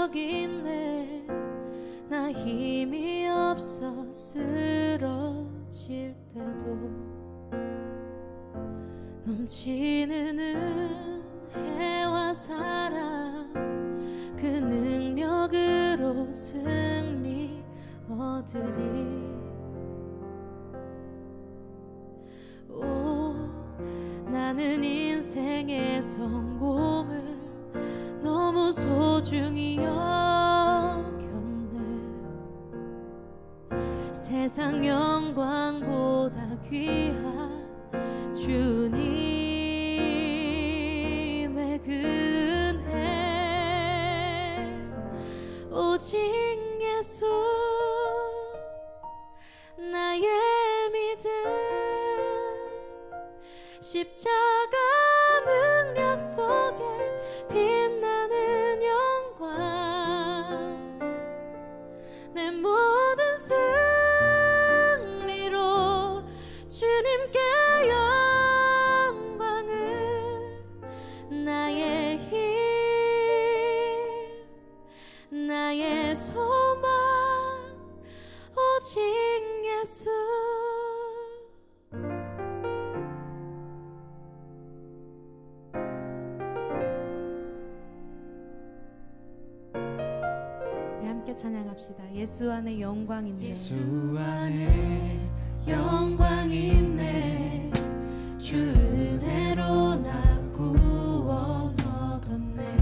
능력이 있네. 나 힘이 없어 쓰러질 때도 넘치는 은혜와 사랑, 그 능력으로 승리 얻으리. 나는 인생의 성공을 너무 소중히 여겼네. 세상 영광보다 귀한 주님의 그 은혜, 오직 예수 나의 믿음, 십자가 능력 속에 빛나는 영광, 내 모든 승리로 주님께 영광을, 나의 힘, 나의 소망, 오직 예수. 함께 찬양합시다. 예수 안에 영광 있네. 예수 안에 영광 있네. 주 은혜로 나 구원 얻었네.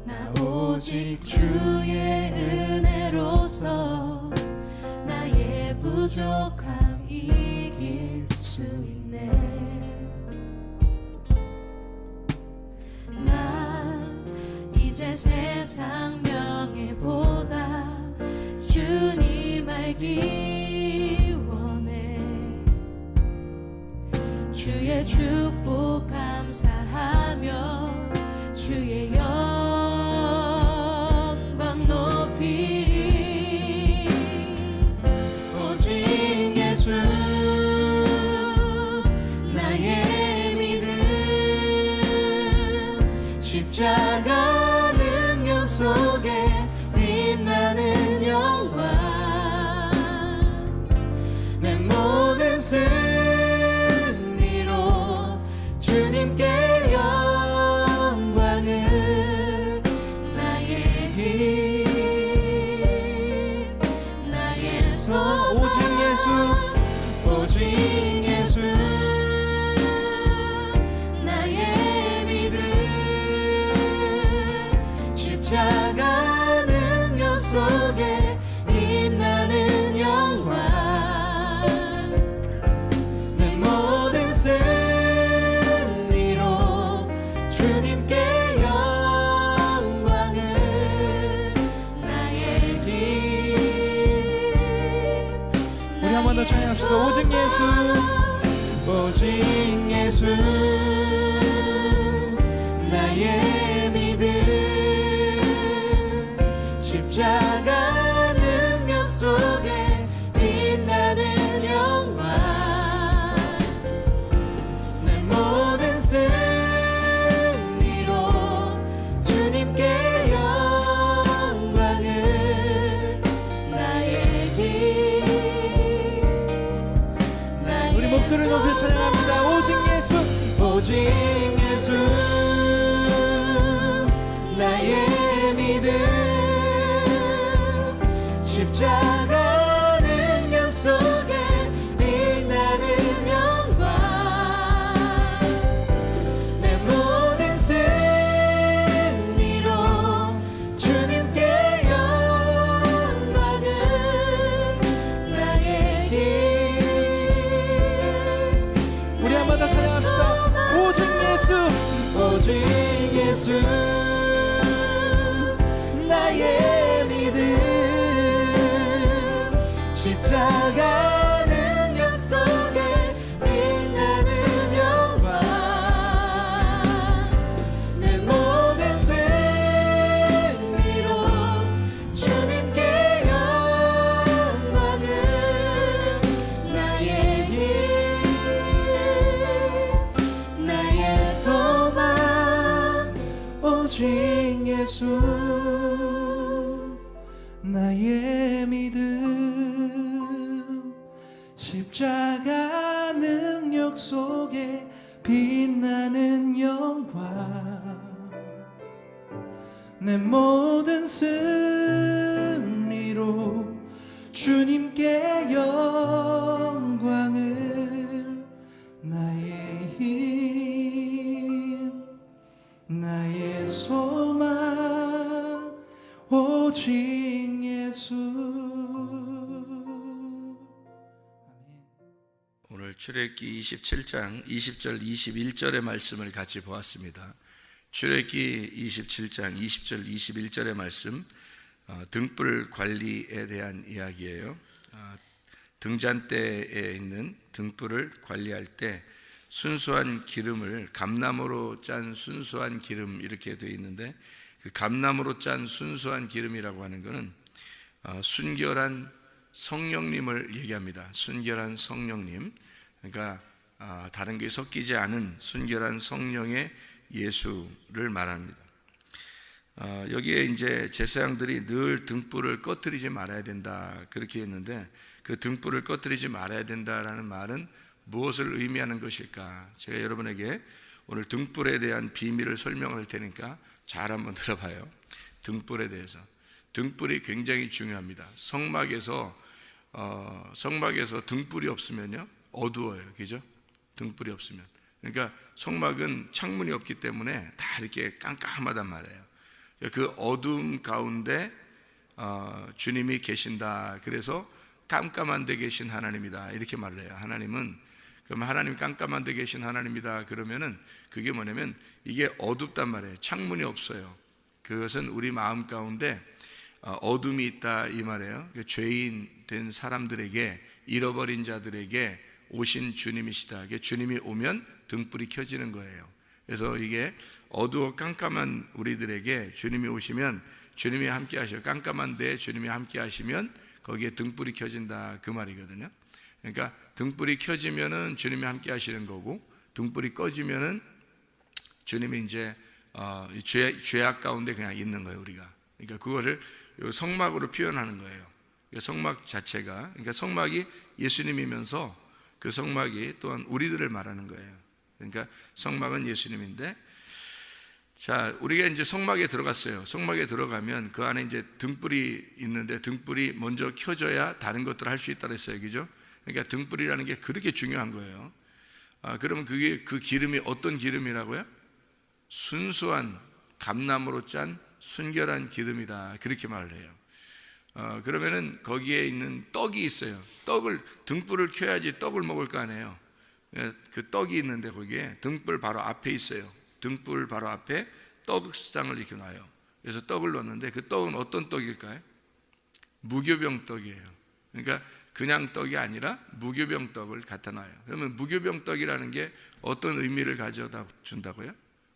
나 오직 주의 은혜로서 나의 부족함 이길 수 있네. 이제 세상 명예보다 주님 알기 원해. 주의 축복 감사하며 주의 영광 높이리. 오직 예수 나의 믿음, 십자가 속에 빛나는 영광, 내 모든 승리로 주님께 영광을, 나의 힘, 나의 소망, 오직 예수, 오직 예수 나의 믿음, 십자가 능력 속에 빛나는 영광, 내 모든 승리로 주님께 영광을, 나의 힘. 우리 한 번 더 찬양합시다. 오직 예수, 오직 예수 나의 믿음, 십자가 능력 속에 빛나는 영광, 내 모든 승리로 주님께 영광을, 나의 힘. 우리 목소리 높이 찬양합니다. 오직 예수, 오직 예수 나의 믿음, 십자가 능력 속에 빛나는 영광, 내 모든 승리로 주님께 영광을, 나의 힘. 우리 한 번 더 찬양합시다. 오직 예수, 오직 예수 나의 믿음, 십자가 능력 속에 빛나는 영광, 내 모든 승리로 주님께 영광을, 나의 힘, 나의 소망, 오직 예수 나의 믿음 십자가 능력 속에 빛나는 영광 내 모든 승리로 주님께 영광을 나의 힘 나의 소망 오직 예수. 오늘 출애굽기 27장 20절 21절의 말씀을 같이 보았습니다. 출애굽기 27장 20절 21절의 말씀, 등불 관리에 대한 이야기예요. 등잔대에 있는 등불을 관리할 때 순수한 기름을 감나무로 짠 순수한 기름 이렇게 되어 있는데, 그 감나무로 짠 순수한 기름이라고 하는 것은 순결한 성령님을 얘기합니다. 순결한 성령님, 그러니까 다른 게 섞이지 않은 순결한 성령의 예수를 말합니다. 여기에 이제 제사장들이 늘 등불을 꺼뜨리지 말아야 된다 그렇게 했는데, 그 등불을 꺼뜨리지 말아야 된다라는 말은 무엇을 의미하는 것일까? 제가 여러분에게 오늘 등불에 대한 비밀을 설명할 테니까 잘 한번 들어봐요. 등불에 대해서. 등불이 굉장히 중요합니다. 성막에서 등불이 없으면요 어두워요, 그죠? 등불이 없으면. 그러니까 성막은 창문이 없기 때문에 다 이렇게 깜깜하단 말이에요. 그 어둠 가운데 주님이 계신다. 그래서 깜깜한 데 계신 하나님이다 이렇게 말을 해요. 그럼 하나님 깜깜한 데 계신 하나님이다 그러면은 그게 뭐냐면 이게 어둡단 말이에요. 창문이 없어요. 그것은 우리 마음 가운데 어둠이 있다 이 말이에요. 죄인 된 사람들에게, 잃어버린 자들에게 오신 주님이시다. 주님이 오면 등불이 켜지는 거예요. 그래서 이게 어두워 깜깜한 우리들에게 주님이 오시면 주님이 함께 하셔. 깜깜한 데 주님이 함께 하시면 거기에 등불이 켜진다 그 말이거든요. 그러니까 등불이 켜지면은 주님이 함께 하시는 거고, 등불이 꺼지면은 주님이 이제 죄악 가운데 그냥 있는 거예요, 우리가. 그러니까 그거를 성막으로 표현하는 거예요. 성막 자체가, 그러니까 성막이 예수님이면서 그 성막이 또한 우리들을 말하는 거예요. 그러니까 성막은 예수님인데, 자, 우리가 이제 성막에 들어갔어요. 성막에 들어가면 그 안에 이제 등불이 있는데, 등불이 먼저 켜져야 다른 것들을 할 수 있다 그랬어요, 그죠? 그러니까 등불이라는 게 그렇게 중요한 거예요. 그러면 그게 그 기름이 어떤 기름이라고요? 순수한 감나무로 짠 순결한 기름이다 그렇게 말을 해요. 그러면은 거기에 있는 떡이 있어요. 등불을 켜야지 떡을 먹을 거 아니에요. 그 떡이 있는데 거기에 등불 바로 앞에 있어요. 등불 바로 앞에 떡상을 이렇게 놔요. 그래서 떡을 넣었는데 그 떡은 어떤 떡일까요? 무교병 떡이에요. 그러니까 그냥 떡이 아니라 무교병 떡을 갖다 놔요. 그러면 무교병 떡이라는 게 어떤 의미를 가져다 준다고요?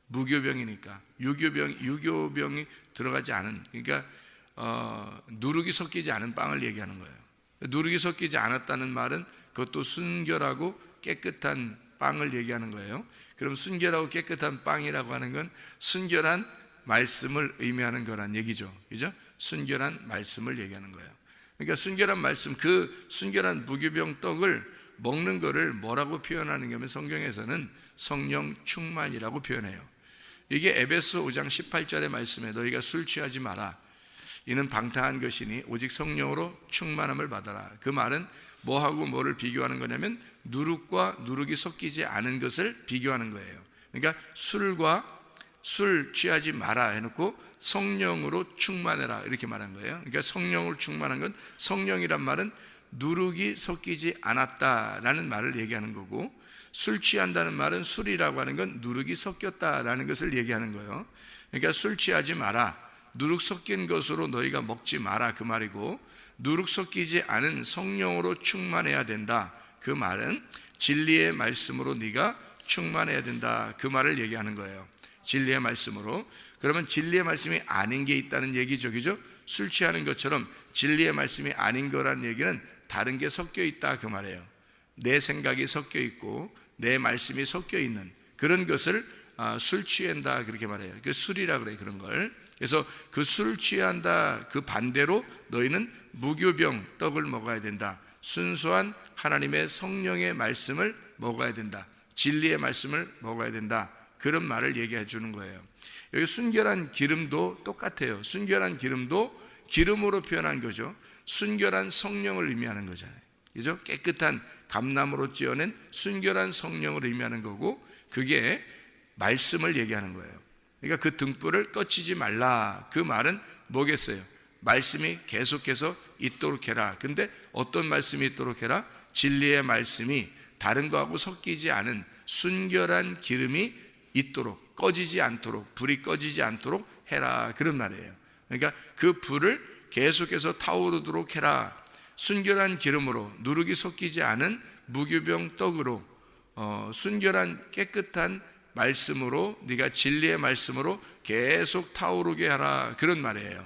무교병이니까 유교병이 들어가지 않은, 그러니까 누룩이 섞이지 않은 빵을 얘기하는 거예요. 누룩이 섞이지 않았다는 말은 그것도 순결하고 깨끗한 빵을 얘기하는 거예요. 그럼 순결하고 깨끗한 빵이라고 하는 건 순결한 말씀을 의미하는 거란 얘기죠, 그죠? 순결한 말씀을 얘기하는 거예요. 그러니까 순결한 말씀, 그 순결한 무교병 떡을 먹는 거를 뭐라고 표현하는 게 성경에서는 성령 충만이라고 표현해요. 이게 에베소 5장 18절의 말씀에 너희가 술 취하지 마라. 이는 방탕한 것이니 오직 성령으로 충만함을 받아라. 그 말은 뭐하고 뭐를 비교하는 거냐면 누룩과 누룩이 섞이지 않은 것을 비교하는 거예요. 그러니까 술 취하지 마라 해놓고 성령으로 충만해라 이렇게 말한 거예요. 그러니까 성령으로 충만한 건, 성령이란 말은 누룩이 섞이지 않았다라는 말을 얘기하는 거고, 술 취한다는 말은 술이라고 하는 건 누룩이 섞였다라는 것을 얘기하는 거예요. 그러니까 술 취하지 마라, 누룩 섞인 것으로 너희가 먹지 마라 그 말이고, 누룩 섞이지 않은 성령으로 충만해야 된다 그 말은 진리의 말씀으로 네가 충만해야 된다 그 말을 얘기하는 거예요. 진리의 말씀으로. 그러면 진리의 말씀이 아닌 게 있다는 얘기죠, 그죠? 술 취하는 것처럼 진리의 말씀이 아닌 거란 얘기는 다른 게 섞여 있다 그 말이에요. 내 생각이 섞여 있고 내 말씀이 섞여 있는 그런 것을 술 취한다 그렇게 말해요. 그 술이라 그래 그런 걸. 그래서 그 술 취한다 그 반대로 너희는 무교병 떡을 먹어야 된다. 순수한 하나님의 성령의 말씀을 먹어야 된다. 진리의 말씀을 먹어야 된다. 그런 말을 얘기해 주는 거예요. 여기 순결한 기름도 똑같아요. 순결한 기름도 기름으로 표현한 거죠. 순결한 성령을 의미하는 거잖아요. 그죠? 깨끗한 감나무로 찌어낸 순결한 성령을 의미하는 거고, 그게 말씀을 얘기하는 거예요. 그러니까 그 등불을 꺼치지 말라. 그 말은 뭐겠어요? 말씀이 계속해서 있도록 해라. 근데 어떤 말씀이 있도록 해라? 진리의 말씀이 다른 거하고 섞이지 않은 순결한 기름이 있도록, 꺼지지 않도록, 불이 꺼지지 않도록 해라. 그런 말이에요. 그러니까 그 불을 계속해서 타오르도록 해라. 순결한 기름으로, 누룩이 섞이지 않은 무교병 떡으로, 순결한 깨끗한 말씀으로, 네가 진리의 말씀으로 계속 타오르게 하라. 그런 말이에요.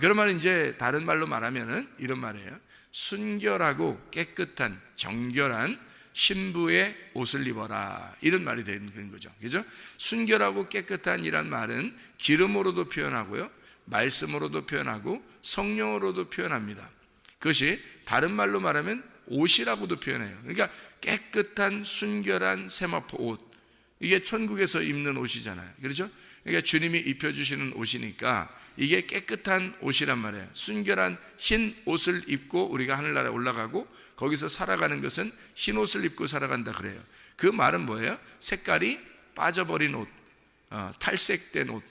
그런 말은 이제 다른 말로 말하면은 이런 말이에요. 순결하고 깨끗한 정결한 신부의 옷을 입어라. 이런 말이 되는 거죠. 그죠? 순결하고 깨끗한 이란 말은 기름으로도 표현하고요, 말씀으로도 표현하고 성령으로도 표현합니다. 그것이 다른 말로 말하면 옷이라고도 표현해요. 그러니까 깨끗한 순결한 세마포 옷, 이게 천국에서 입는 옷이잖아요. 그렇죠? 그러니까 주님이 입혀주시는 옷이니까 이게 깨끗한 옷이란 말이에요. 순결한 흰 옷을 입고 우리가 하늘나라에 올라가고, 거기서 살아가는 것은 흰 옷을 입고 살아간다 그래요. 그 말은 뭐예요? 색깔이 빠져버린 옷, 탈색된 옷,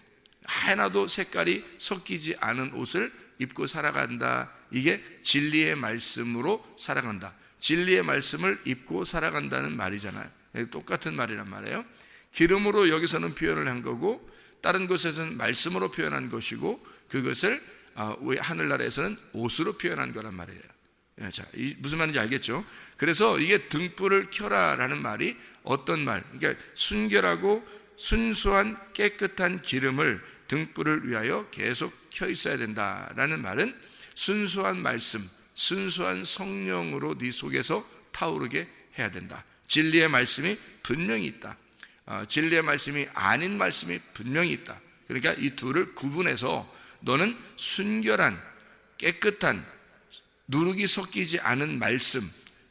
하나도 색깔이 섞이지 않은 옷을 입고 살아간다. 이게 진리의 말씀으로 살아간다. 진리의 말씀을 입고 살아간다는 말이잖아요. 똑같은 말이란 말이에요. 기름으로 여기서는 표현을 한 거고, 다른 곳에서는 말씀으로 표현한 것이고, 그것을 하늘나라에서는 옷으로 표현한 거란 말이에요. 자, 무슨 말인지 알겠죠? 그래서 이게 등불을 켜라라는 말이 어떤 말? 그러니까 순결하고 순수한 깨끗한 기름을 등불을 위하여 계속 켜 있어야 된다라는 말은 순수한 말씀, 순수한 성령으로 네 속에서 타오르게 해야 된다. 진리의 말씀이 분명히 있다. 진리의 말씀이 아닌 말씀이 분명히 있다. 그러니까 이 둘을 구분해서 너는 순결한 깨끗한 누룩이 섞이지 않은 말씀,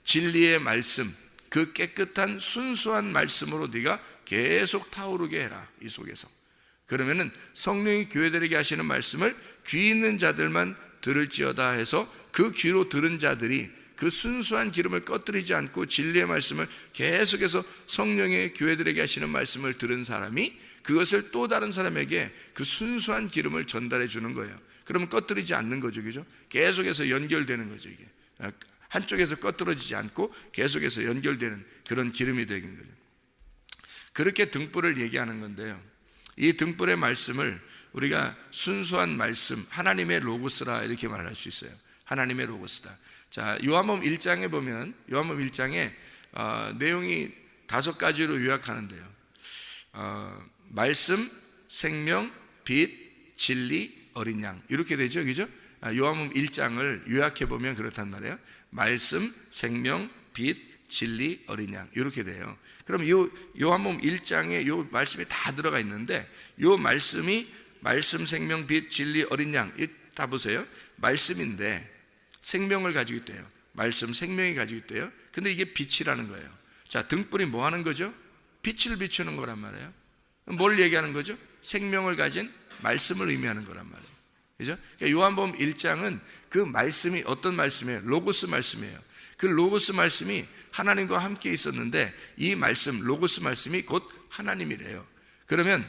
진리의 말씀, 그 깨끗한 순수한 말씀으로 네가 계속 타오르게 해라. 이 속에서. 그러면은 성령이 교회들에게 하시는 말씀을 귀 있는 자들만 들을지어다 해서, 그 귀로 들은 자들이 그 순수한 기름을 꺼뜨리지 않고 진리의 말씀을 계속해서 성령의 교회들에게 하시는 말씀을 들은 사람이 그것을 또 다른 사람에게 그 순수한 기름을 전달해 주는 거예요. 그러면 꺼뜨리지 않는 거죠. 그죠? 계속해서 연결되는 거죠. 이게 한쪽에서 꺼뜨려지지 않고 계속해서 연결되는 그런 기름이 되는 거죠. 그렇게 등불을 얘기하는 건데요, 이 등불의 말씀을 우리가 순수한 말씀, 하나님의 로고스라 이렇게 말할 수 있어요. 하나님의 로고스다. 자, 요한복음 1장에 보면, 요한복음 1장에 내용이 5가지로 요약하는데요, 말씀, 생명, 빛, 진리, 어린 양, 이렇게 되죠. 그죠? 요한복음 1장을 요약해 보면 그렇단 말이에요. 말씀, 생명, 빛, 진리, 어린 양, 이렇게 돼요. 그럼 요한복음 1장에 요 말씀이 다 들어가 있는데, 요 말씀이 말씀, 생명, 빛, 진리, 어린 양, 다 보세요. 말씀인데 생명을 가지고 있대요. 말씀, 생명이 가지고 있대요. 근데 이게 빛이라는 거예요. 자, 등불이 뭐 하는 거죠? 빛을 비추는 거란 말이에요. 뭘 얘기하는 거죠? 생명을 가진 말씀을 의미하는 거란 말이에요. 그죠? 그러니까 요한복음 1장은 그 말씀이 어떤 말씀이에요? 로고스 말씀이에요. 그 로고스 말씀이 하나님과 함께 있었는데, 이 말씀, 로고스 말씀이 곧 하나님이래요. 그러면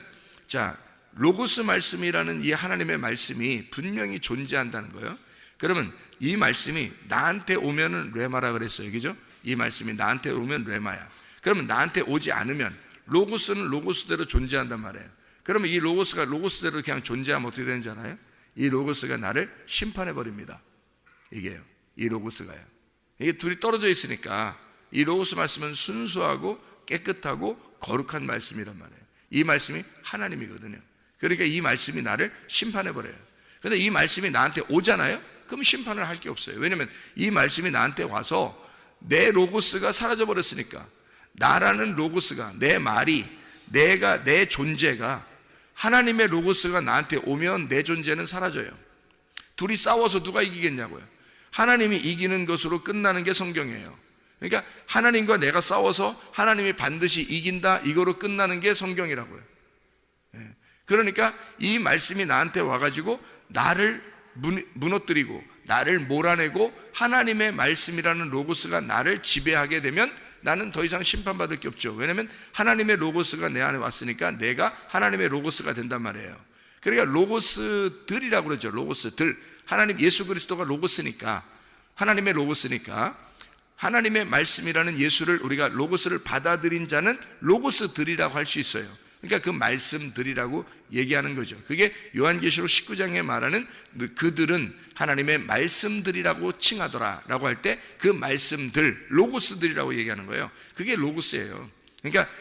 자, 로고스 말씀이라는 이 하나님의 말씀이 분명히 존재한다는 거예요. 그러면 이 말씀이 나한테 오면은 레마라 그랬어요. 그죠? 이 말씀이 나한테 오면 레마야. 그러면 나한테 오지 않으면 로고스는 로고스대로 존재한단 말이에요. 그러면 이 로고스가 로고스대로 그냥 존재하면 어떻게 되는지 알아요? 이 로고스가 나를 심판해 버립니다. 이게요. 이 로고스가요. 이게 둘이 떨어져 있으니까 이 로고스 말씀은 순수하고 깨끗하고 거룩한 말씀이란 말이에요. 이 말씀이 하나님이거든요. 그러니까 이 말씀이 나를 심판해 버려요. 그런데 이 말씀이 나한테 오잖아요. 그럼 심판을 할 게 없어요. 왜냐하면 이 말씀이 나한테 와서 내 로고스가 사라져 버렸으니까, 나라는 로고스가, 내 말이 내 존재가 하나님의 로고스가 나한테 오면 내 존재는 사라져요. 둘이 싸워서 누가 이기겠냐고요. 하나님이 이기는 것으로 끝나는 게 성경이에요. 그러니까 하나님과 내가 싸워서 하나님이 반드시 이긴다, 이거로 끝나는 게 성경이라고요. 그러니까 이 말씀이 나한테 와가지고 나를 무너뜨리고 나를 몰아내고 하나님의 말씀이라는 로고스가 나를 지배하게 되면 나는 더 이상 심판받을 게 없죠. 왜냐하면 하나님의 로고스가 내 안에 왔으니까 내가 하나님의 로고스가 된단 말이에요. 그러니까 로고스들이라고 그러죠. 로고스들. 하나님 예수 그리스도가 로고스니까, 하나님의 로고스니까 하나님의 말씀이라는 예수를, 우리가 로고스를 받아들인 자는 로고스들이라고 할 수 있어요. 그러니까 그 말씀들이라고 얘기하는 거죠. 그게 요한계시록 19장에 말하는 그들은 하나님의 말씀들이라고 칭하더라 라고 할 때 그 말씀들, 로고스들이라고 얘기하는 거예요. 그게 로고스예요. 그러니까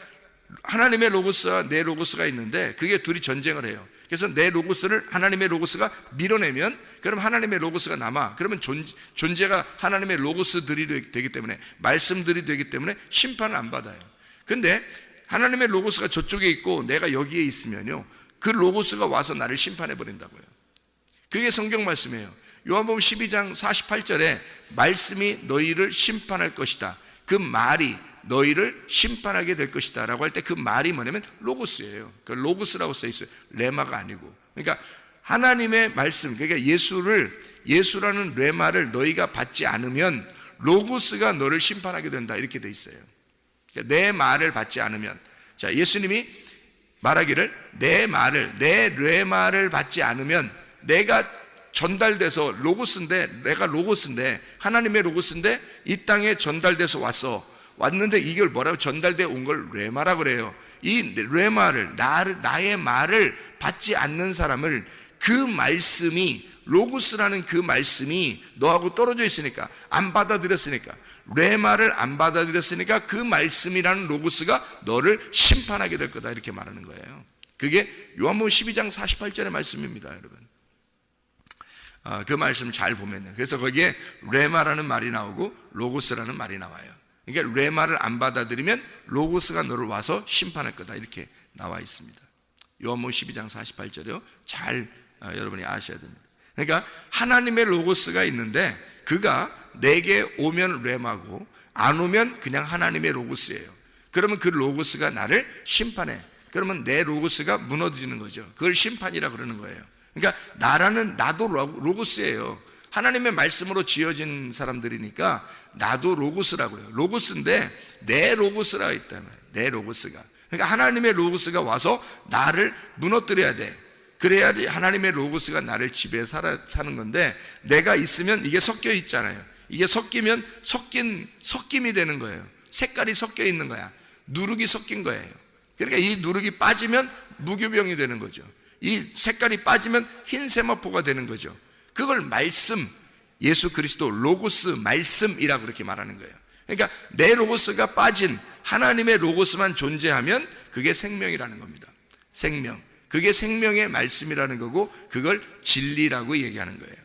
하나님의 로고스와 내 로고스가 있는데 그게 둘이 전쟁을 해요. 그래서 내 로고스를 하나님의 로고스가 밀어내면 그럼 하나님의 로고스가 남아. 그러면 존재가 하나님의 로고스들이 되기 때문에, 말씀들이 되기 때문에 심판을 안 받아요. 근데 하나님의 로고스가 저쪽에 있고 내가 여기에 있으면요, 그 로고스가 와서 나를 심판해 버린다고요. 그게 성경 말씀이에요. 요한복음 12장 48절에 말씀이 너희를 심판할 것이다, 그 말이 너희를 심판하게 될 것이다 라고 할 때 그 말이 뭐냐면 로고스예요. 그 로고스라고 써 있어요. 레마가 아니고. 그러니까 하나님의 말씀, 그러니까 예수라는 레마를 너희가 받지 않으면 로고스가 너를 심판하게 된다, 이렇게 돼 있어요. 내 말을 받지 않으면, 자, 예수님이 말하기를 내 레마를 받지 않으면, 내가 전달돼서 로고스인데, 내가 로고스인데, 하나님의 로고스인데 이 땅에 전달돼서 왔는데 이걸 뭐라고, 전달돼 온 걸 레마라 그래요. 이 레마를, 나의 말을 받지 않는 사람을, 그 말씀이, 로고스라는 그 말씀이 너하고 떨어져 있으니까, 안 받아들였으니까, 레마를 안 받아들였으니까 그 말씀이라는 로고스가 너를 심판하게 될 거다, 이렇게 말하는 거예요. 그게 요한복음 12장 48절의 말씀입니다, 여러분. 그 말씀 잘 보면요. 그래서 거기에 레마라는 말이 나오고 로고스라는 말이 나와요. 그러니까 레마를 안 받아들이면 로고스가 너를 와서 심판할 거다, 이렇게 나와 있습니다. 요한복음 12장 48절이요. 잘 여러분이 아셔야 됩니다. 그러니까 하나님의 로고스가 있는데 그가 내게 오면 레마고 안 오면 그냥 하나님의 로고스예요. 그러면 그 로고스가 나를 심판해. 그러면 내 로고스가 무너지는 거죠. 그걸 심판이라 그러는 거예요. 그러니까 나도 로고스예요. 하나님의 말씀으로 지어진 사람들이니까 나도 로고스라고요. 로고스인데 내 로고스라고 있다면, 내 로고스가, 그러니까 하나님의 로고스가 와서 나를 무너뜨려야 돼. 그래야 하나님의 로고스가 나를 지배해 사는 건데, 내가 있으면 이게 섞여 있잖아요. 이게 섞이면 섞임이 되는 거예요. 색깔이 섞여 있는 거야. 누룩이 섞인 거예요. 그러니까 이 누룩이 빠지면 무교병이 되는 거죠. 이 색깔이 빠지면 흰 세마포가 되는 거죠. 그걸 말씀, 예수 그리스도 로고스, 말씀이라고 그렇게 말하는 거예요. 그러니까 내 로고스가 빠진 하나님의 로고스만 존재하면 그게 생명이라는 겁니다. 생명. 그게 생명의 말씀이라는 거고, 그걸 진리라고 얘기하는 거예요.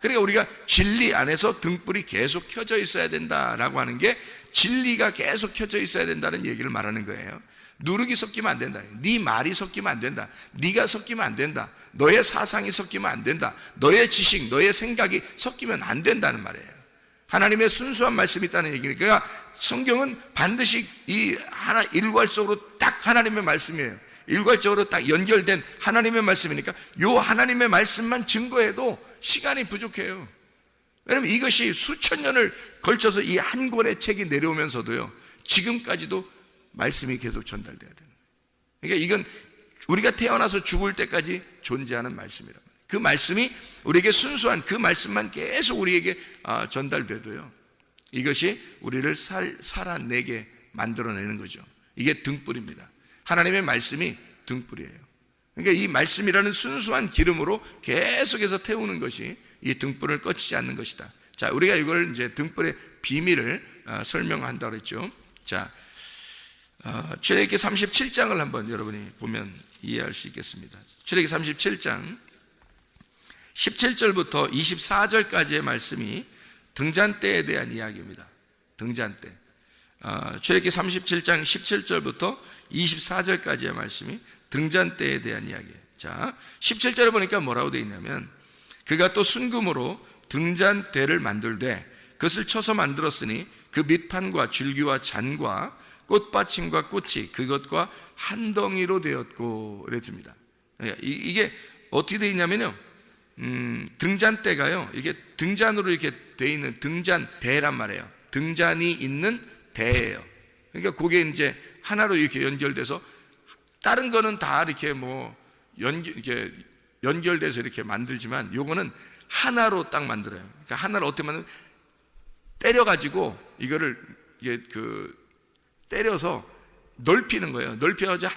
그러니까 우리가 진리 안에서 등불이 계속 켜져 있어야 된다라고 하는 게, 진리가 계속 켜져 있어야 된다는 얘기를 말하는 거예요. 누룩이 섞이면 안 된다. 네 말이 섞이면 안 된다. 네가 섞이면 안 된다. 너의 사상이 섞이면 안 된다. 너의 지식, 너의 생각이 섞이면 안 된다는 말이에요. 하나님의 순수한 말씀이 있다는 얘기니까, 그러니까 성경은 반드시 일괄적으로 딱 하나님의 말씀이에요. 일괄적으로 딱 연결된 하나님의 말씀이니까 요 하나님의 말씀만 증거해도 시간이 부족해요. 왜냐하면 이것이 수천 년을 걸쳐서 이 한 권의 책이 내려오면서도요, 지금까지도 말씀이 계속 전달돼야 되는 거예요. 그러니까 이건 우리가 태어나서 죽을 때까지 존재하는 말씀이란 말이에요. 그 말씀이 우리에게 순수한 그 말씀만 계속 우리에게 전달돼도요, 이것이 우리를 살아내게 만들어내는 거죠. 이게 등불입니다. 하나님의 말씀이 등불이에요. 그러니까 이 말씀이라는 순수한 기름으로 계속해서 태우는 것이 이 등불을 꺼지지 않는 것이다. 자, 우리가 이걸 이제 등불의 비밀을 설명한다고 했죠. 자, 출애굽기 37장을 한번 여러분이 보면 이해할 수 있겠습니다. 출애굽기 37장 17절부터 24절까지의 말씀이 등잔대에 대한 이야기입니다. 등잔대. 출애굽기 37장 17절부터 24절까지의 말씀이 등잔대에 대한 이야기예요. 자, 17절에 보니까 뭐라고 되어 있냐면, 그가 또 순금으로 등잔대를 만들되 그것을 쳐서 만들었으니 그 밑판과 줄기와 잔과 꽃받침과 꽃이 그것과 한 덩이로 되었고, 이랬습니다. 이게 어떻게 되어 있냐면요, 등잔대가요, 이게 등잔으로 이렇게 되어 있는 등잔대란 말이에요. 등잔이 있는 대예요. 그러니까 그게 이제 하나로 이렇게 연결돼서, 다른 거는 다 이렇게 이렇게 연결돼서 이렇게 만들지만 요거는 하나로 딱 만들어요. 그러니까 하나를 어떻게 만드는, 때려가지고 이거를 이게 때려서 넓히는 거예요. 넓혀가지고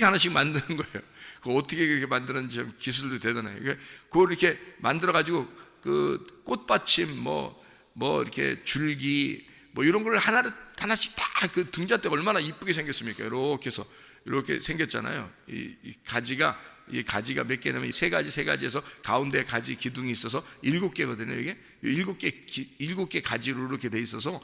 하나씩 만드는 거예요. 그 어떻게 그렇게 만드는지 좀 기술도 대단해요. 그걸 이렇게 만들어가지고 그 꽃받침 이렇게 줄기 이런 걸 하나씩 다, 그 등잔대가 얼마나 이쁘게 생겼습니까? 이렇게 해서 이렇게 생겼잖아요. 이 가지가 몇 개냐면 세 가지에서 가운데 가지 기둥이 있어서 7개거든요. 이게 7개 가지로 이렇게 돼 있어서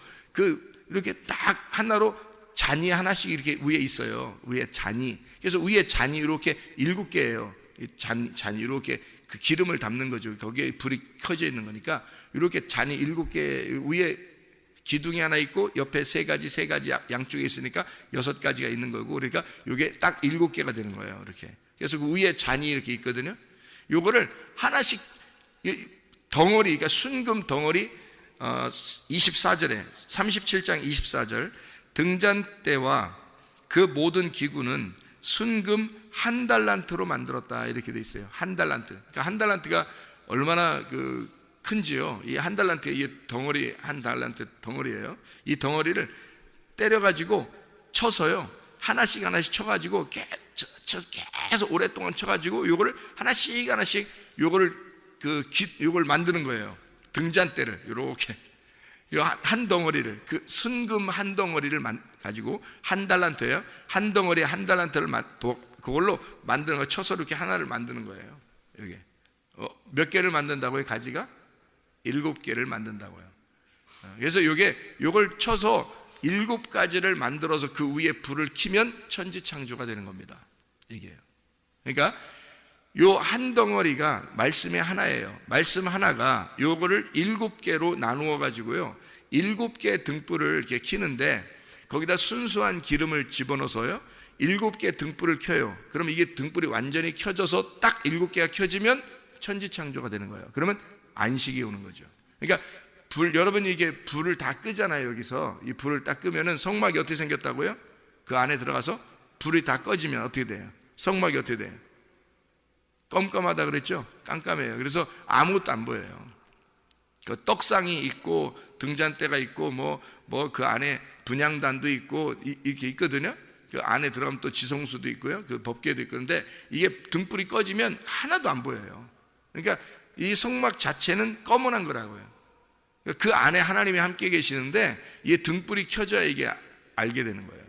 이렇게 딱 하나로 잔이 하나씩 이렇게 위에 있어요. 위에 잔이. 그래서 위에 잔이 이렇게 7개예요. 잔이 이렇게 그 기름을 담는 거죠. 거기에 불이 켜져 있는 거니까 이렇게 잔이 7개, 위에 기둥이 하나 있고 옆에 세 가지 양쪽에 있으니까 6가지가 있는 거고, 그러니까 이게 딱 7개가 되는 거예요. 이렇게. 그래서 그 위에 잔이 이렇게 있거든요. 요거를 하나씩 덩어리, 그러니까 순금 덩어리, 24절에 37장 24절, 등잔대와 그 모든 기구는 순금 1달란트로 만들었다, 이렇게 돼 있어요. 1달란트. 그러니까 1달란트가 얼마나 큰지요. 이 1달란트, 이 덩어리, 1달란트 덩어리예요. 이 덩어리를 때려가지고 쳐서요, 하나씩 쳐가지고 계속 오랫동안 쳐가지고 요거를 하나씩 요걸 만드는 거예요. 등잔대를 이렇게 한 덩어리를, 그 순금 한 덩어리를 가지고 1달란트예요. 한 덩어리 1달란트를 그걸로 만드는 거, 쳐서 이렇게 하나를 만드는 거예요. 이게 몇 개를 만든다고요? 가지가 7개를 만든다고요. 그래서 요걸 쳐서 7가지를 만들어서 그 위에 불을 켜면 천지창조가 되는 겁니다. 이게요. 그러니까 요 한 덩어리가 말씀의 하나예요. 말씀 하나가 요거를 7개로 나누어 가지고요, 7개의 등불을 이렇게 켜는데 거기다 순수한 기름을 집어넣어서요 7개 등불을 켜요. 그럼 이게 등불이 완전히 켜져서 딱 7개가 켜지면 천지창조가 되는 거예요. 그러면 안식이 오는 거죠. 그러니까 여러분이 이게 불을 다 끄잖아요. 여기서 이 불을 딱 끄면은 성막이 어떻게 생겼다고요? 그 안에 들어가서 불이 다 꺼지면 어떻게 돼요? 성막이 어떻게 돼요? 껌껌하다 그랬죠? 깜깜해요. 그래서 아무것도 안 보여요. 그 떡상이 있고 등잔대가 있고 그 안에 분향단도 있고 이렇게 있거든요. 그 안에 들어가면 또 지성수도 있고요. 그 법궤도 있고. 그런데 이게 등불이 꺼지면 하나도 안 보여요. 그러니까 이 성막 자체는 검은한 거라고요. 그 안에 하나님이 함께 계시는데 이게 등불이 켜져야 이게 알게 되는 거예요.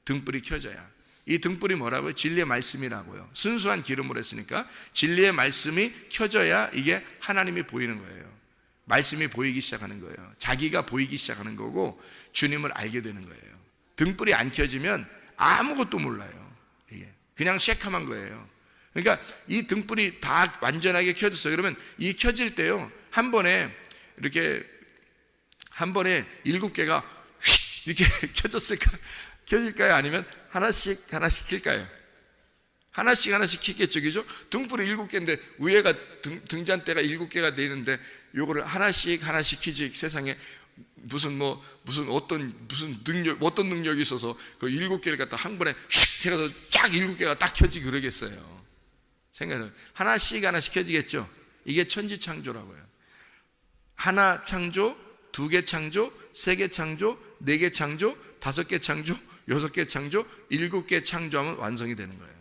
등불이 켜져야. 이 등불이 뭐라고요? 진리의 말씀이라고요. 순수한 기름으로 했으니까 진리의 말씀이 켜져야 이게 하나님이 보이는 거예요. 말씀이 보이기 시작하는 거예요. 자기가 보이기 시작하는 거고 주님을 알게 되는 거예요. 등불이 안 켜지면 아무것도 몰라요. 이게 그냥 새카만 거예요. 그러니까 이 등불이 다 완전하게 켜졌어요. 그러면 이 켜질 때요, 한 번에 7개가 휙 이렇게 켜질까요? 아니면 하나씩 킬까요? 하나씩 켜겠죠, 그죠? 등불이 7개인데 위에가 등잔대가 7개가 돼 있는데 요거를 하나씩 켜지. 세상에 어떤 능력이 있어서 그 7개를 갖다 한 번에 휙 해서 쫙 7개가 딱 켜지기 그러겠어요. 생각은 하나씩 켜지겠죠. 이게 천지창조라고요. 하나 창조, 2개 창조, 3개 창조, 4개 창조, 5개 창조, 6개 창조, 7개 창조하면 완성이 되는 거예요.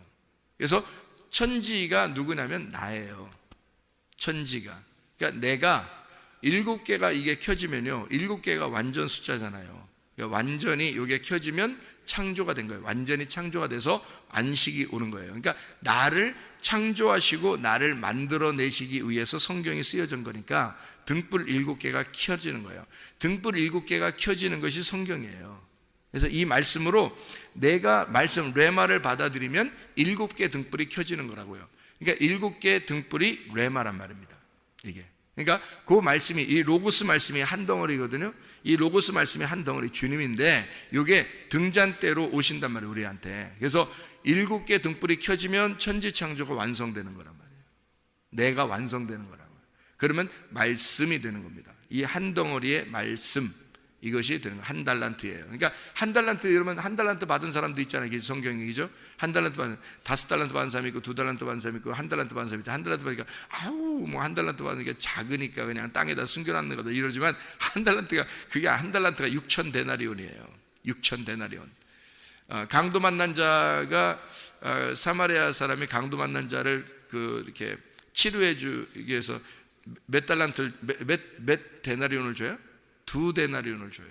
그래서 천지가 누구냐면 나예요. 천지가. 그러니까 내가 7개가 이게 켜지면요, 7개가 완전 숫자잖아요. 그러니까 완전히 이게 켜지면 창조가 된 거예요. 완전히 창조가 돼서 안식이 오는 거예요. 그러니까 나를 창조하시고 나를 만들어내시기 위해서 성경이 쓰여진 거니까 등불 7개가 켜지는 거예요. 등불 7개가 켜지는 것이 성경이에요. 그래서 이 말씀으로 내가 말씀 레마를 받아들이면 7개 등불이 켜지는 거라고요. 그러니까 7개 등불이 레마란 말입니다. 이게. 그러니까 그 말씀이, 이 로고스 말씀이 한 덩어리거든요. 이 로고스 말씀이 한 덩어리 주님인데 이게 등잔대로 오신단 말이에요, 우리한테. 그래서 7개 등불이 켜지면 천지창조가 완성되는 거란 말이에요. 내가 완성되는 거라고요. 그러면 말씀이 되는 겁니다. 이 한 덩어리의 말씀, 이것이 되는 거예요. 한 달란트예요. 그러니까 한 달란트, 여러분 한 달란트 받은 사람도 있잖아요. 성경 얘기죠. 한 달란트 받은, 5달란트 받은 사람이 있고 2달란트 받은 사람이 있고 한 달란트 받은 사람이 있고, 한 달란트 받으니까 아우 뭐 한 달란트 받는 게 작으니까 그냥 땅에다 숨겨놨는 거다 이러지만 한 달란트가, 그게 한 달란트가 6천 데나리온이에요. 6천 데나리온. 강도 만난 자가 사마리아 사람이 강도 만난 자를 이렇게 치료해 주기 위해서 몇 데나리온을 줘요? 2데나리온을 줘요.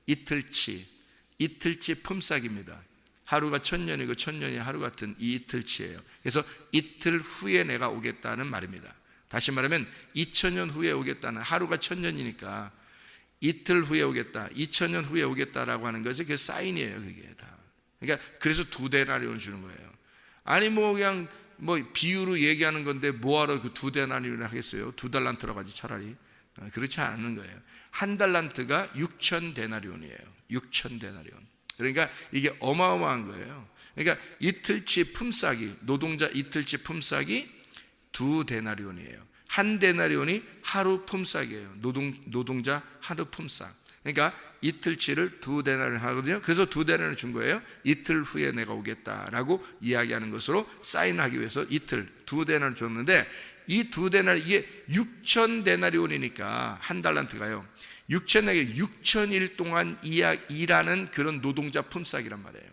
이틀치 품삯입니다. 하루가 1000년이고 1000년이 하루 같은 이 이틀치예요. 그래서 이틀 후에 내가 오겠다는 말입니다. 다시 말하면 2000년 후에 오겠다는, 하루가 1000년이니까 이틀 후에 오겠다, 2000년 후에 오겠다라고 하는 것이 그 사인이에요. 그게 다. 그러니까 그래서 2데나리온 주는 거예요. 아니 뭐 그냥 뭐 비유로 얘기하는 건데 뭐하러 그 2데나리온을 하겠어요? 2달란트라고 하지 차라리. 그렇지 않은 거예요. 한 달란트가 6천 데나리온이에요. 6천 데나리온. 그러니까 이게 어마어마한 거예요. 그러니까 이틀치 품삯이, 노동자 이틀치 품삯이 2데나리온이에요. 한 데나리온이 하루 품삯이에요. 노동자 하루 품삯. 그러니까 이틀치를 2데나리온 하거든요. 그래서 2데나리온을 준 거예요. 이틀 후에 내가 오겠다라고 이야기하는 것으로 사인하기 위해서 이틀 2데나리온을 줬는데, 이 2데나리, 이게 6천 데나리온이니까 한 달란트가요 6천일 동안 일하는 그런 노동자 품삯이란 말이에요.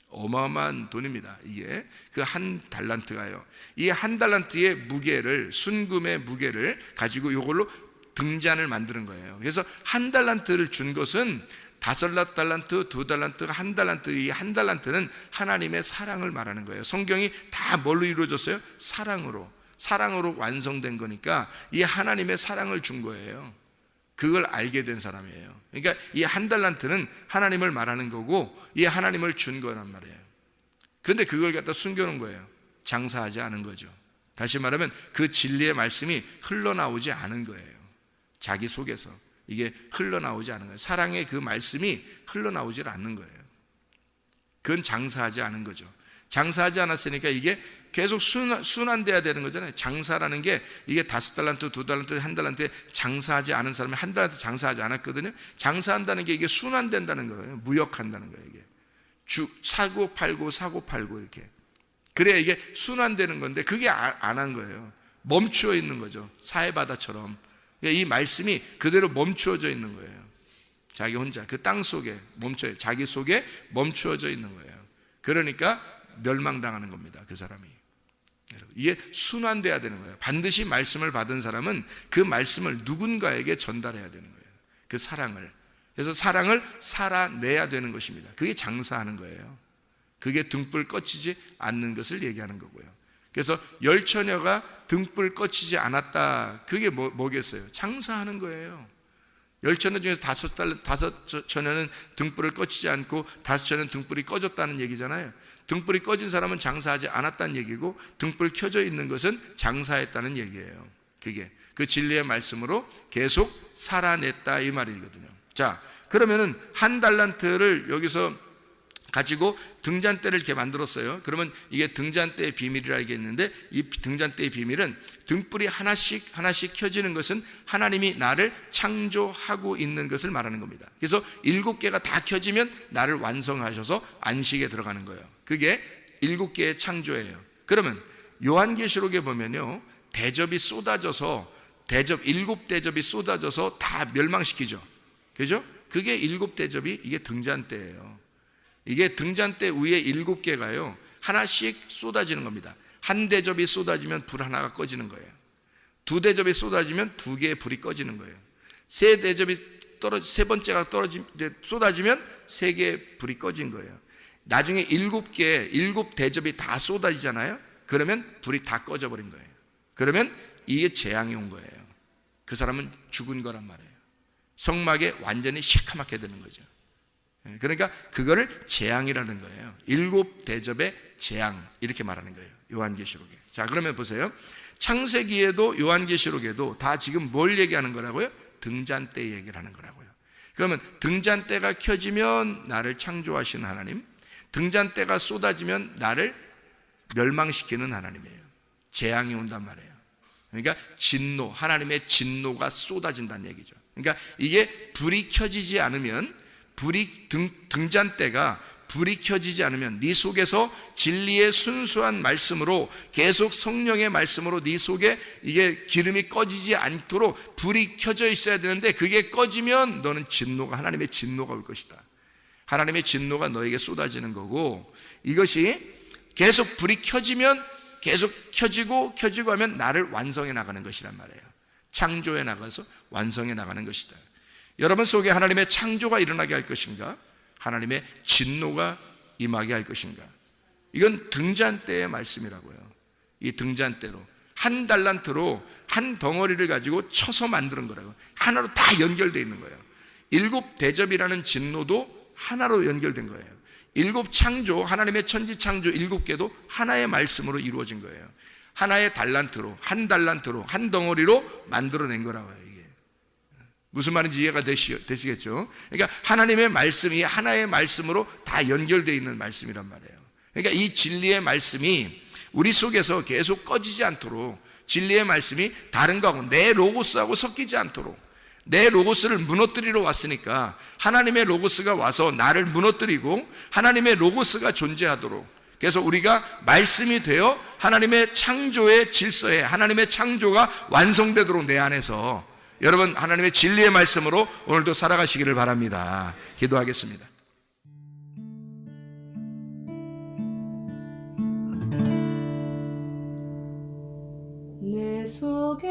어마어마한 돈입니다. 이게 그 한 달란트가요, 이 한 달란트의 무게를, 순금의 무게를 가지고 이걸로 등잔을 만드는 거예요. 그래서 한 달란트를 준 것은 5달란트, 2달란트, 한 달란트, 이 한 달란트는 하나님의 사랑을 말하는 거예요. 성경이 다 뭘로 이루어졌어요? 사랑으로 완성된 거니까 이 하나님의 사랑을 준 거예요. 그걸 알게 된 사람이에요. 그러니까 이 한 달란트는 하나님을 말하는 거고 이 하나님을 준 거란 말이에요. 그런데 그걸 갖다 숨겨놓은 거예요. 장사하지 않은 거죠. 다시 말하면 그 진리의 말씀이 흘러나오지 않은 거예요. 자기 속에서 이게 흘러나오지 않은 거예요. 사랑의 그 말씀이 흘러나오질 않는 거예요. 그건 장사하지 않은 거죠. 장사하지 않았으니까 이게 계속 순환돼야 되는 거잖아요. 장사라는 게 이게 5달란트, 2달란트, 한 달란트에 장사하지 않은 사람이 한 달란트 장사하지 않았거든요. 장사한다는 게 이게 순환된다는 거예요. 무역한다는 거예요. 이게 사고 팔고 이렇게. 그래야 이게 순환되는 건데 그게 안 한 거예요. 멈추어 있는 거죠. 사해바다처럼. 이 말씀이 그대로 멈추어져 있는 거예요. 자기 혼자 그 땅 속에 자기 속에 멈추어져 있는 거예요. 그러니까 멸망당하는 겁니다. 그 사람이. 이게 순환돼야 되는 거예요. 반드시 말씀을 받은 사람은 그 말씀을 누군가에게 전달해야 되는 거예요. 그 사랑을. 그래서 사랑을 살아내야 되는 것입니다. 그게 장사하는 거예요. 그게 등불 꺼치지 않는 것을 얘기하는 거고요. 그래서 10처녀가 등불 꺼치지 않았다. 그게 뭐겠어요? 장사하는 거예요. 10처녀 중에서 5처녀는 등불을 꺼치지 않고 5처녀는 등불이 꺼졌다는 얘기잖아요. 등불이 꺼진 사람은 장사하지 않았다는 얘기고 등불 켜져 있는 것은 장사했다는 얘기예요. 그게 그 진리의 말씀으로 계속 살아냈다 이 말이거든요. 자, 그러면은 한 달란트를 여기서 가지고 등잔대를 이렇게 만들었어요. 그러면 이게 등잔대의 비밀이라 알겠는데, 이 등잔대의 비밀은 등불이 하나씩 켜지는 것은 하나님이 나를 창조하고 있는 것을 말하는 겁니다. 그래서 7개가 다 켜지면 나를 완성하셔서 안식에 들어가는 거예요. 그게 7개의 창조예요. 그러면 요한계시록에 보면요, 대접이 쏟아져서 7대접이 쏟아져서 다 멸망시키죠. 그죠? 그게 7대접이 이게 등잔대예요. 이게 등잔대 위에 7개가요 하나씩 쏟아지는 겁니다. 한 대접이 쏟아지면 불 하나가 꺼지는 거예요. 2대접이 쏟아지면 2개의 불이 꺼지는 거예요. 세 번째가 쏟아지면 3개의 불이 꺼진 거예요. 나중에 7대접이 다 쏟아지잖아요. 그러면 불이 다 꺼져버린 거예요. 그러면 이게 재앙이 온 거예요. 그 사람은 죽은 거란 말이에요. 성막에 완전히 시커멓게 되는 거죠. 그러니까 그거를 재앙이라는 거예요. 7 대접의 재앙 이렇게 말하는 거예요, 요한계시록에. 자, 그러면 보세요. 창세기에도 요한계시록에도 다 지금 뭘 얘기하는 거라고요? 등잔대 얘기를 하는 거라고요. 그러면 등잔대가 켜지면 나를 창조하시는 하나님, 등잔대가 쏟아지면 나를 멸망시키는 하나님이에요. 재앙이 온단 말이에요. 그러니까 진노, 하나님의 진노가 쏟아진다는 얘기죠. 그러니까 이게 불이 켜지지 않으면, 등잔대가 불이 켜지지 않으면 네 속에서 진리의 순수한 말씀으로, 계속 성령의 말씀으로 네 속에 이게 기름이 꺼지지 않도록 불이 켜져 있어야 되는데, 그게 꺼지면 너는 진노가, 하나님의 진노가 올 것이다. 하나님의 진노가 너에게 쏟아지는 거고, 이것이 계속 불이 켜지면 계속 켜지고 하면 나를 완성해 나가는 것이란 말이에요. 창조해 나가서 완성해 나가는 것이다. 여러분 속에 하나님의 창조가 일어나게 할 것인가? 하나님의 진노가 임하게 할 것인가? 이건 등잔대의 말씀이라고요. 이 등잔대로 한 달란트로 한 덩어리를 가지고 쳐서 만드는 거라고. 하나로 다 연결되어 있는 거예요. 7 대접이라는 진노도 하나로 연결된 거예요. 7 창조, 하나님의 천지 창조 7개도 하나의 말씀으로 이루어진 거예요. 하나의 달란트로, 한 달란트로, 한 덩어리로 만들어낸 거라고요. 이게 무슨 말인지 이해가 되시겠죠? 그러니까 하나님의 말씀이 하나의 말씀으로 다 연결되어 있는 말씀이란 말이에요. 그러니까 이 진리의 말씀이 우리 속에서 계속 꺼지지 않도록, 진리의 말씀이 다른 거하고 내 로고스하고 섞이지 않도록, 내 로고스를 무너뜨리러 왔으니까 하나님의 로고스가 와서 나를 무너뜨리고 하나님의 로고스가 존재하도록, 그래서 우리가 말씀이 되어 하나님의 창조의 질서에, 하나님의 창조가 완성되도록 내 안에서 여러분 하나님의 진리의 말씀으로 오늘도 살아가시기를 바랍니다. 기도하겠습니다. 내 속에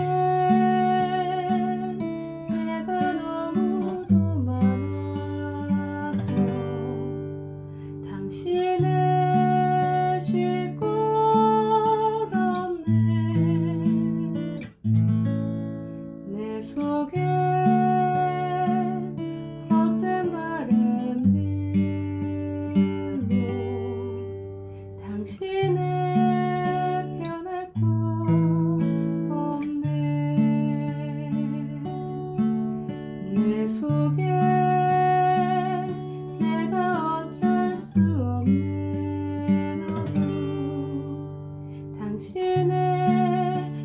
내가 너무도 많아서 당신을 쉴 곳 없네. 내 속에 헛된 바램들로 당신을 변할 곳 없네. 내 속에 내가 어쩔 수 없는 어둠, 당신의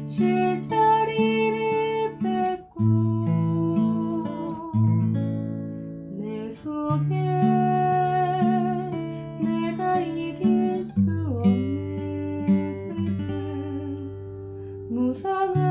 쉴 자리를 뺏고 내 속에 내가 이길 수 없는 슬픔, 무성한